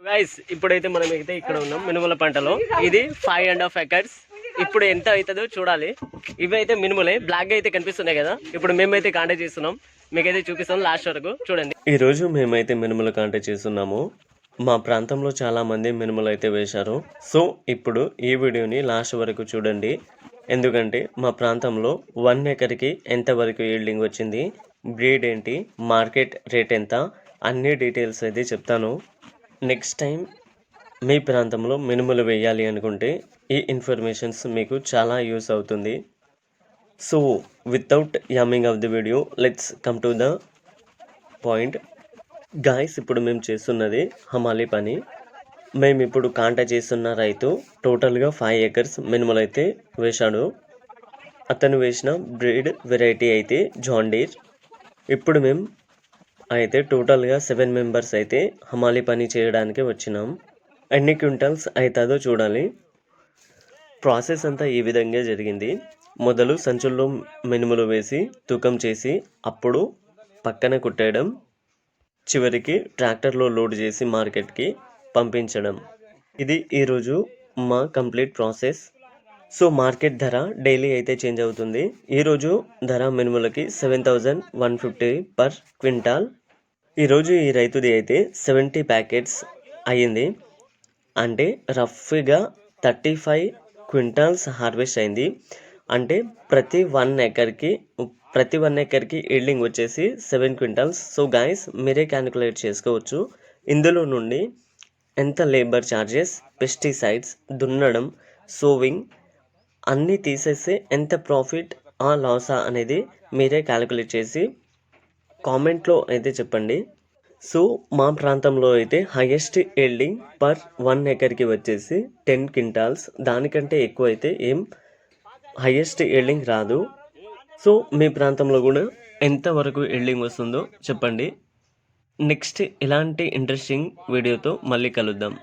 Guys ఇప్పుడైతే మనం అయితే ఇక్కడ ఉన్నాం మినుముల పంటలో. ఇది 5.5 acres. ఇప్పుడు ఎంత అవుతుందో చూడాలి. ఇవి అయితే మినుములే, బ్లాక్ గా అయితే కనిపిస్తున్నాయి కదా. ఇప్పుడు మేమైతే కాంటాక్ట్ చేస్తున్నాం, మీకైతే చూపిస్తాం లాస్ట్ వరకు చూడండి. ఈ రోజు మేమైతే మినుములు కాంటాక్ట్ చేస్తున్నాము. మా ప్రాంతంలో చాలా మంది మినుములు అయితే వేశారు. సో ఇప్పుడు ఈ వీడియోని లాస్ట్ వరకు చూడండి, ఎందుకంటే మా ప్రాంతంలో 1 acreకి ఎంత వరకు ఈల్డింగ్ వచ్చింది, బ్రీడ్ ఏంటి, మార్కెట్ రేట్ ఎంత, అన్ని డీటెయిల్స్ అయితే చెప్తాను. నెక్స్ట్ టైం మీ ప్రాంతంలో మినుములు వేయాలి అనుకుంటే ఈ ఇన్ఫర్మేషన్స్ మీకు చాలా యూస్ అవుతుంది. సో వితౌట్ యమ్మింగ్ of the video let's come to the point. Guys ఇప్పుడు మేము చేస్తున్నది హమాలీ పని. మేము ఇప్పుడు కాంటాక్ట్ చేస్తున్న రైతు టోటల్గా 5 acres మినుములు అయితే వేశాడు. అతను వేసిన బ్రీడ్ వెరైటీ అయితే జాన్ డీర్. ఇప్పుడు మేము అయితే టోటల్గా 7 members అయితే హమాలీ పని చేయడానికి వచ్చినాం. ఎన్ని క్వింటల్స్ అవుతుందో చూడాలి. ప్రాసెస్ అంతా ఈ విధంగా జరిగింది. మొదలు సంచుల్లో మినుములు వేసి తూకం చేసి అప్పుడు పక్కన కుట్టేయడం, చివరికి ట్రాక్టర్లో లోడ్ చేసి మార్కెట్కి పంపించడం. ఇది ఈరోజు మా కంప్లీట్ ప్రాసెస్. సో మార్కెట్ ధర డైలీ అయితే చేంజ్ అవుతుంది. ఈరోజు ధర మినుములకి 7,150 per క్వింటాల్. ఈరోజు ఈ రైతుది అయితే 70 ప్యాకెట్స్ అయ్యింది. అంటే రఫ్గా 35 క్వింటాల్స్ హార్వెస్ట్ అయింది. అంటే ప్రతి 1 acreకి ఈల్డింగ్ వచ్చేసి 7 క్వింటాల్స్. సో గాయస్ మీరే క్యాలిక్యులేట్ చేసుకోవచ్చు. ఇందులో నుండి ఎంత లేబర్ ఛార్జెస్, పెస్టిసైడ్స్, దున్నడం, సోవింగ్ అన్నీ తీసేస్తే ఎంత ప్రాఫిట్ ఆ లాసా అనేది మీరే క్యాలిక్యులేట్ చేసి కామెంట్లో అయితే చెప్పండి. సో మా ప్రాంతంలో అయితే హైయెస్ట్ ఈల్డింగ్ పర్ 1 acreకి వచ్చేసి 10 క్వింటాల్స్. దానికంటే ఎక్కువ అయితే ఏం హైయెస్ట్ ఈల్డింగ్ రాదు. సో మీ ప్రాంతంలో కూడా ఎంతవరకు ఈల్డింగ్ వస్తుందో చెప్పండి. నెక్స్ట్ ఇలాంటి ఇంట్రెస్టింగ్ వీడియోతో మళ్ళీ కలుద్దాం.